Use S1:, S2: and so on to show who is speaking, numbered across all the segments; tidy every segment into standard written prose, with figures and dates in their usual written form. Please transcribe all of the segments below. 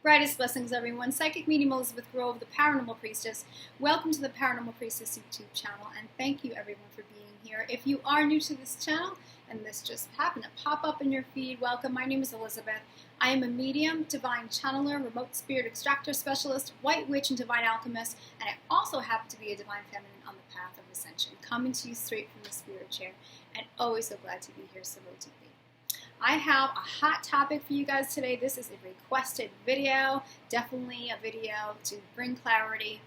S1: Brightest blessings, everyone. Psychic medium Elizabeth Grove, the Paranormal Priestess. Welcome to the Paranormal Priestess YouTube channel, and thank you, everyone, for being here. If you are new to this channel, and this just happened to pop up in your feed, welcome. My name is Elizabeth. I am a medium, divine channeler, remote spirit extractor specialist, white witch, and divine alchemist, and I also happen to be a divine feminine on the path of ascension, coming to you straight from the spirit chair, and always so glad to be here, so to be. I have a hot topic for you guys today. This is a requested video, definitely a video to bring clarity.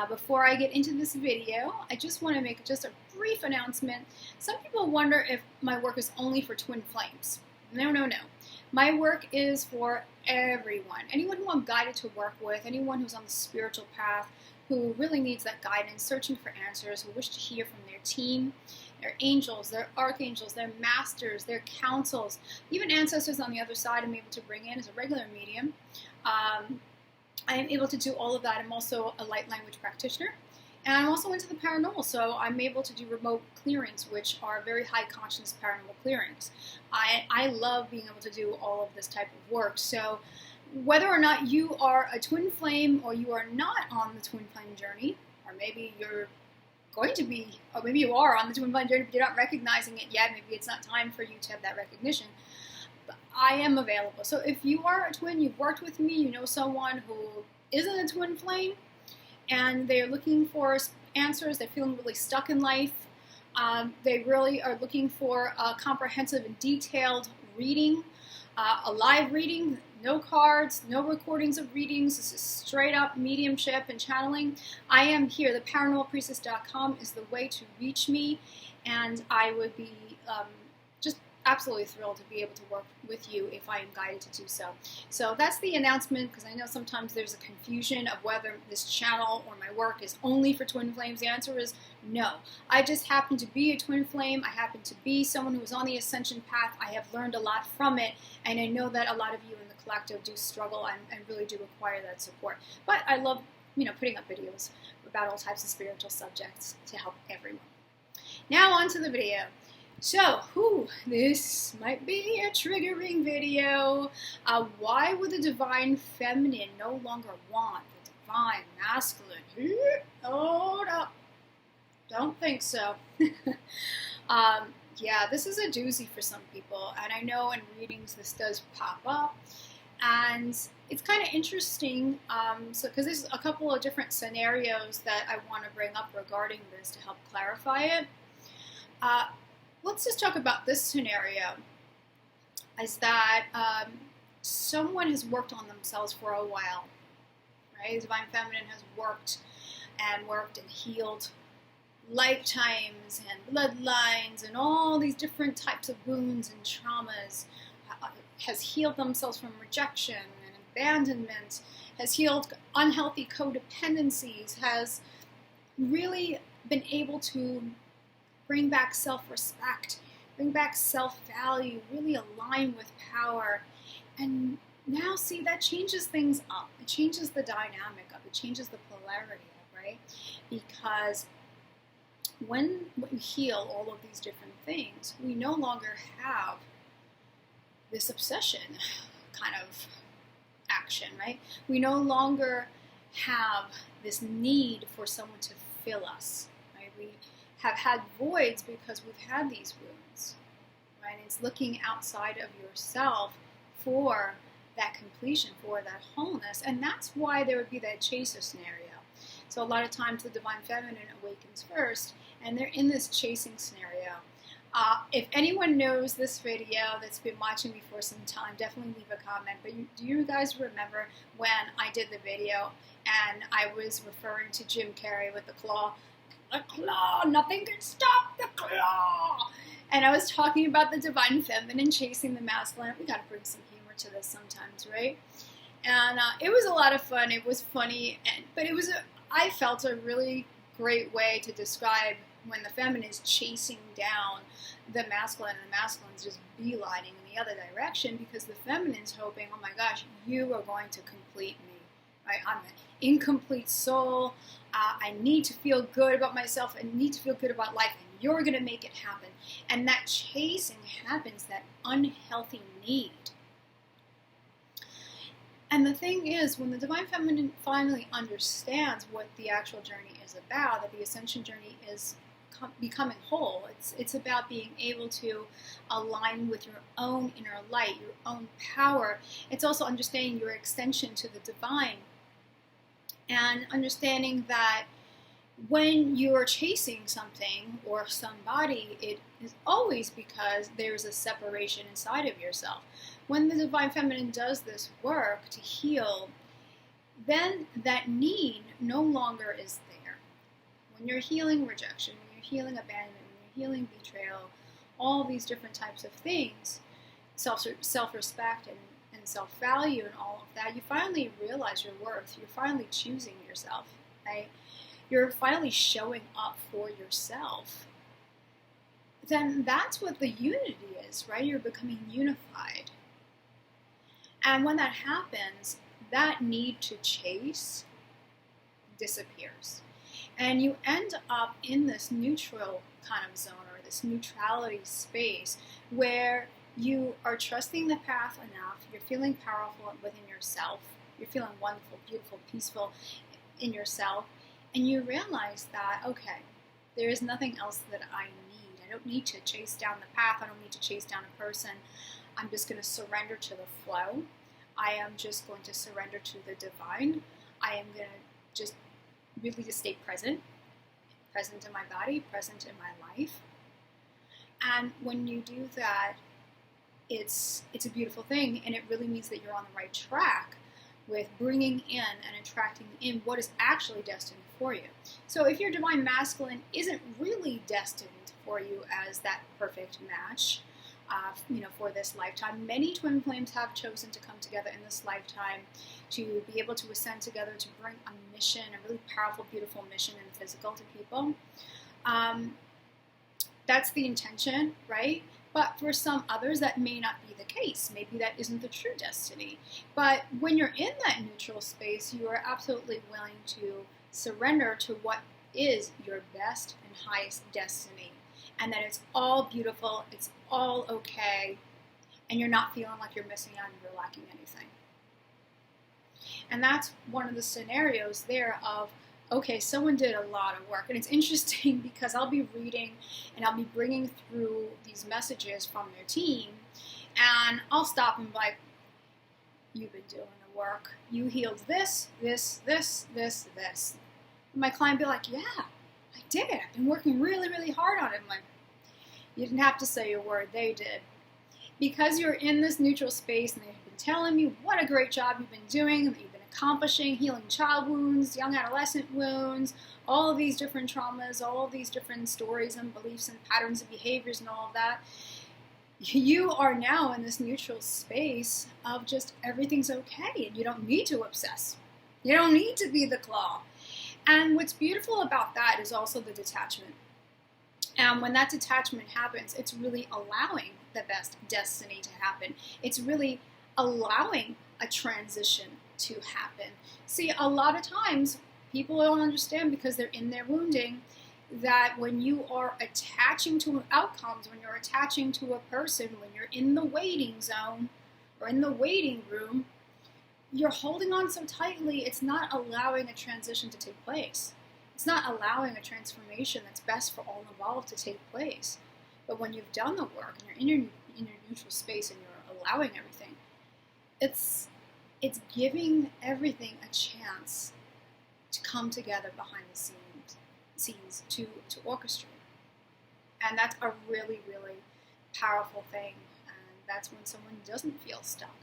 S1: Before I get into this video, I just want to make just a brief announcement. Some people wonder if my work is only for twin flames. No, no, no. My work is for everyone. Anyone who I'm guided to work with, anyone who's on the spiritual path, who really needs that guidance, searching for answers, who wish to hear from their team, their angels, their archangels, their masters, their councils, even ancestors on the other side I'm able to bring in as a regular medium. I am able to do all of that. I'm also a light language practitioner, and I'm also into the paranormal, so I'm able to do remote clearings, which are very high conscious paranormal clearings. I love being able to do all of this type of work. So whether or not you are a twin flame or you are not on the twin flame journey, or maybe you're going to be, or maybe you are on the twin flame journey but you're not recognizing it yet, maybe it's not time for you to have that recognition, but I am available. So if you are a twin, you've worked with me, you know someone who isn't a twin flame, and they're looking for answers, they're feeling really stuck in life, they really are looking for a comprehensive and detailed reading, a live reading, no cards, no recordings of readings. This is straight up mediumship and channeling. I am here. The paranormalpriestess.com is the way to reach me, and I would be just absolutely thrilled to be able to work with you if I am guided to do so. So that's the announcement, because I know sometimes there's a confusion of whether this channel or my work is only for twin flames. The answer is no. I just happen to be a twin flame. I happen to be someone who is on the ascension path. I have learned a lot from it, and I know that a lot of you in the collective do struggle and really do require that support. But I love, putting up videos about all types of spiritual subjects to help everyone. Now on to the video. So, this might be a triggering video. Why would the divine feminine no longer want the divine masculine? Hold up. Don't think so. Yeah, this is a doozy for some people, and I know in readings this does pop up, and it's kind of interesting, because there's a couple of different scenarios that I want to bring up regarding this to help clarify it. Let's just talk about this scenario, is that someone has worked on themselves for a while, right? The divine feminine has worked and healed lifetimes and bloodlines and all these different types of wounds and traumas, has healed themselves from rejection and abandonment, has healed unhealthy codependencies, has really been able to bring back self-respect, bring back self-value, really align with power. And now, see, that changes things up. It changes the dynamic up. It changes the polarity up, right? Because when we heal all of these different things, we no longer have this obsession kind of action, right? We no longer have this need for someone to fill us, right? We have had voids because we've had these wounds, right? It's looking outside of yourself for that completion, for that wholeness, and that's why there would be that chaser scenario. So a lot of times the divine feminine awakens first, and they're in this chasing scenario. If anyone knows this video that's been watching me for some time, definitely leave a comment. But do you guys remember when I did the video and I was referring to Jim Carrey with the claw? The claw, nothing can stop the claw. And I was talking about the divine feminine chasing the masculine. We gotta bring some humor to this sometimes, right? And it was a lot of fun. It was funny, but it was I felt a really great way to describe when the feminine is chasing down the masculine and the masculine's just beelining in the other direction, because the feminine's hoping, oh my gosh, you are going to complete me. Right? I'm an incomplete soul. I need to feel good about myself. I need to feel good about life, and you're going to make it happen. And that chasing happens, that unhealthy need. And the thing is, when the Divine Feminine finally understands what the actual journey is about, that the ascension journey is becoming whole, it's about being able to align with your own inner light, your own power. It's also understanding your extension to the divine, and understanding that when you're chasing something or somebody, it is always because there's a separation inside of yourself. When the Divine Feminine does this work to heal, then that need no longer is there. When you're healing rejection, when you're healing abandonment, when you're healing betrayal, all these different types of things, self-respect and self-value and all of that, you finally realize your worth. You're finally choosing yourself, right? You're finally showing up for yourself. Then that's what the unity is, right? You're becoming unified. And when that happens, that need to chase disappears. And you end up in this neutral kind of zone, or this neutrality space, where you are trusting the path enough, you're feeling powerful within yourself, you're feeling wonderful, beautiful, peaceful in yourself, and you realize that, okay, there is nothing else that I need. I don't need to chase down the path, I don't need to chase down a person. I'm just going to surrender to the flow. I am just going to surrender to the divine. I am going to just really just stay present in my body, present in my life. And when you do that, it's a beautiful thing, and it really means that you're on the right track with bringing in and attracting in what is actually destined for you. So if your Divine Masculine isn't really destined for you as that perfect match, for this lifetime, many twin flames have chosen to come together in this lifetime to be able to ascend together, to bring a mission, a really powerful, beautiful mission in the physical to people. That's the intention, right? But for some others, that may not be the case. Maybe that isn't the true destiny. But when you're in that neutral space, you are absolutely willing to surrender to what is your best and highest destiny. And that it's all beautiful, it's all okay, and you're not feeling like you're missing out and you're lacking anything. And that's one of the scenarios there of, okay, someone did a lot of work. And it's interesting because I'll be reading and I'll be bringing through these messages from their team, and I'll stop and be like, you've been doing the work. You healed this. And my client be like, yeah, I did. I've been working really, really hard on it. I'm like, you didn't have to say a word. They did. Because you're in this neutral space and they've been telling me what a great job you've been doing, that you've been accomplishing, healing child wounds, young adolescent wounds, all of these different traumas, all of these different stories and beliefs and patterns and behaviors and all of that. You are now in this neutral space of just everything's okay, and you don't need to obsess. You don't need to be the claw. And what's beautiful about that is also the detachment. And when that detachment happens, it's really allowing the best destiny to happen. It's really allowing a transition to happen. See, a lot of times people don't understand, because they're in their wounding, that when you are attaching to outcomes, when you're attaching to a person, when you're in the waiting zone or in the waiting room, you're holding on so tightly, it's not allowing a transition to take place. It's not allowing a transformation that's best for all involved to take place. But when you've done the work and you're in your neutral space and you're allowing everything, it's giving everything a chance to come together behind the scenes to orchestrate. And that's a really, really powerful thing. And that's when someone doesn't feel stuck.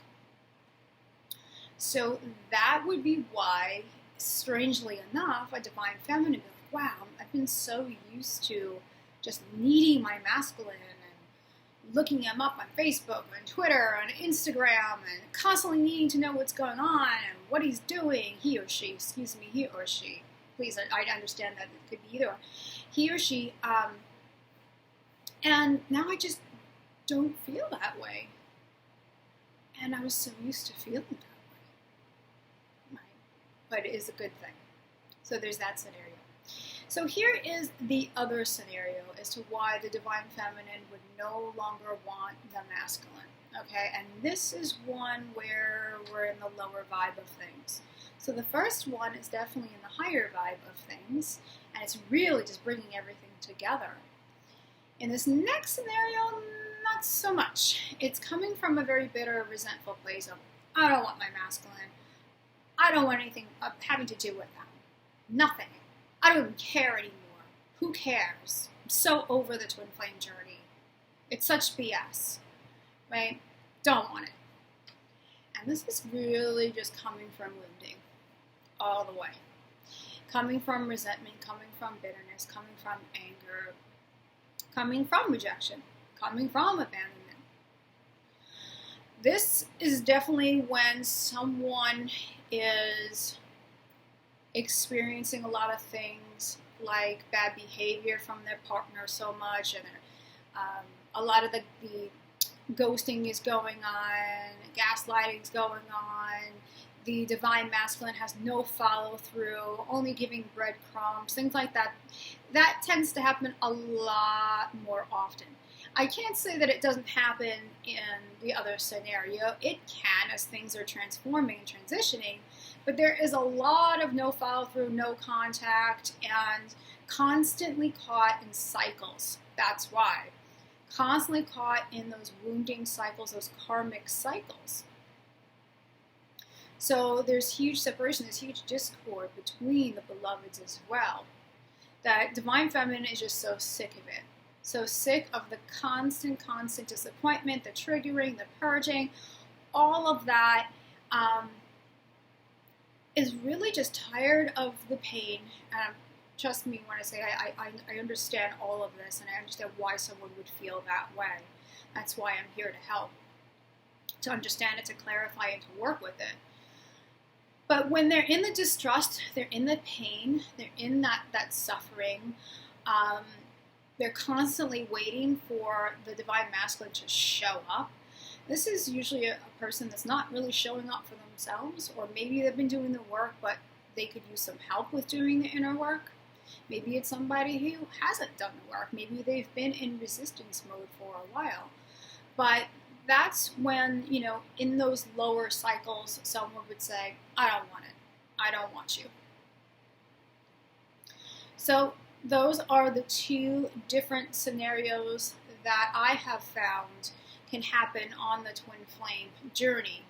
S1: So that would be why, strangely enough, a Divine Feminine would be like, wow, I've been so used to just needing my masculine and looking him up on Facebook and Twitter and Instagram and constantly needing to know what's going on and what he's doing, he or she, please, I understand that it could be either, he or she, and now I just don't feel that way. And I was so used to feeling that way. But it is a good thing. So there's that scenario. So here is the other scenario as to why the Divine Feminine would no longer want the masculine. Okay, and this is one where we're in the lower vibe of things. So the first one is definitely in the higher vibe of things, and it's really just bringing everything together. In this next scenario, not so much. It's coming from a very bitter, resentful place of, I don't want my masculine. I don't want anything having to do with them. Nothing. I don't even care anymore. Who cares? I'm so over the twin flame journey. It's such BS, right? Don't want it. And this is really just coming from wounding all the way. Coming from resentment, coming from bitterness, coming from anger, coming from rejection, coming from abandonment. This is definitely when someone is experiencing a lot of things like bad behavior from their partner so much, and a lot of the ghosting is going on, gaslighting is going on, the divine masculine has no follow through, only giving breadcrumbs, things like that. That tends to happen a lot more often. I can't say that it doesn't happen in the other scenario. It can, as things are transforming and transitioning, but there is a lot of no follow through, no contact, and constantly caught in cycles. That's why. Constantly caught in those wounding cycles, those karmic cycles. So there's huge separation, there's huge discord between the beloveds as well. That divine feminine is just so sick of it. So sick of the constant disappointment, the triggering, the purging, all of that, is really just tired of the pain. Trust me when I say I understand all of this, and I understand why someone would feel that way. That's why I'm here to help, to understand it, to clarify, and to work with it. But when they're in the distrust, they're in the pain, they're in that suffering, they're constantly waiting for the divine masculine to show up. This is usually a person that's not really showing up for themselves, or maybe they've been doing the work, but they could use some help with doing the inner work. Maybe it's somebody who hasn't done the work. Maybe they've been in resistance mode for a while. But that's when, in those lower cycles, someone would say, I don't want it. I don't want you. So those are the two different scenarios that I have found can happen on the twin flame journey,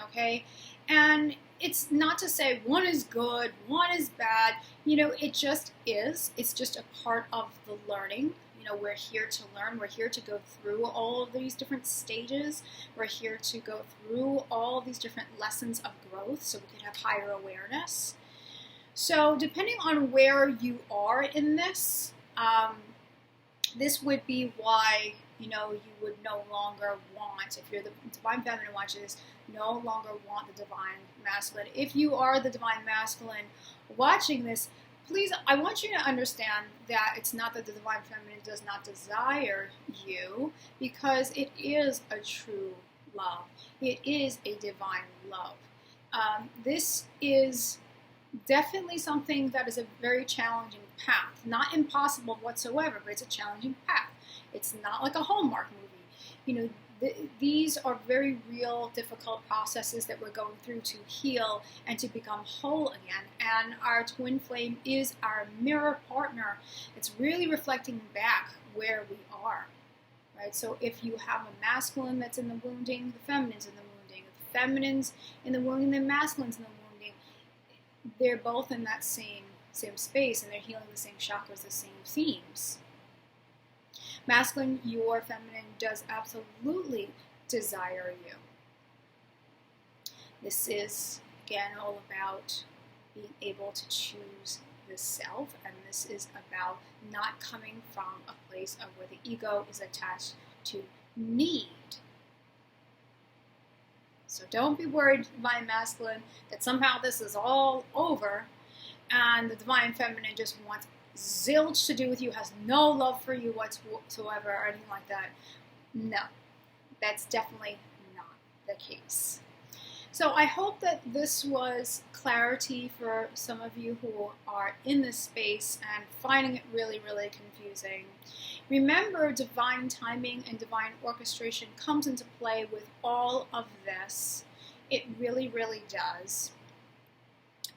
S1: okay? And it's not to say one is good, one is bad, it just is. It's just a part of the learning. We're here to learn. We're here to go through all of these different stages. We're here to go through all of these different lessons of growth so we can have higher awareness. So depending on where you are in this, this would be why, you would no longer want, if you're the divine feminine watching this, no longer want the divine masculine. If you are the divine masculine watching this, please, I want you to understand that it's not that the divine feminine does not desire you, because it is a true love. It is a divine love. This is definitely something that is a very challenging path. Not impossible whatsoever, but it's a challenging path. It's not like a Hallmark movie. These are very real, difficult processes that we're going through to heal and to become whole again. And our twin flame is our mirror partner. It's really reflecting back where we are, right? So if you have a masculine that's in the wounding, the feminine's in the wounding. The feminine's in the wounding, the masculine's in the wounding. They're both in that same space, and they're healing the same chakras, the same themes. Masculine, your feminine does absolutely desire you. This is, again, all about being able to choose the self, and this is about not coming from a place of where the ego is attached to need. So don't be worried, divine masculine, that somehow this is all over and the divine feminine just wants zilch to do with you, has no love for you whatsoever or anything like that. No, that's definitely not the case. So I hope that this was clarity for some of you who are in this space and finding it really, really confusing. Remember, divine timing and divine orchestration comes into play with all of this. It really, really does.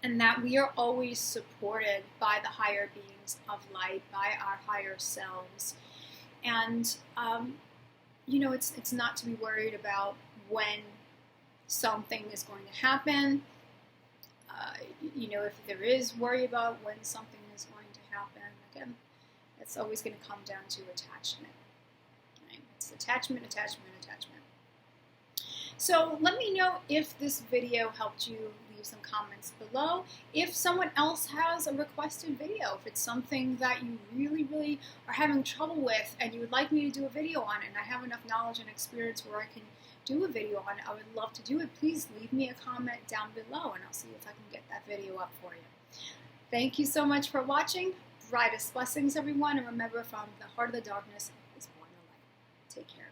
S1: And that we are always supported by the higher beings of light, by our higher selves. And, you know, it's not to be worried about when something is going to happen. You know, if there is worry about when something is going to happen, again, it's always going to come down to attachment. Right? It's attachment, attachment, attachment. So let me know if this video helped you. Leave some comments below. If someone else has a requested video, if it's something that you really, really are having trouble with and you would like me to do a video on it, and I have enough knowledge and experience where I can do a video on it, I would love to do it. Please leave me a comment down below and I'll see if I can get that video up for you. Thank you so much for watching. Brightest blessings, everyone, and remember, from the heart of the darkness is born the light. Take care.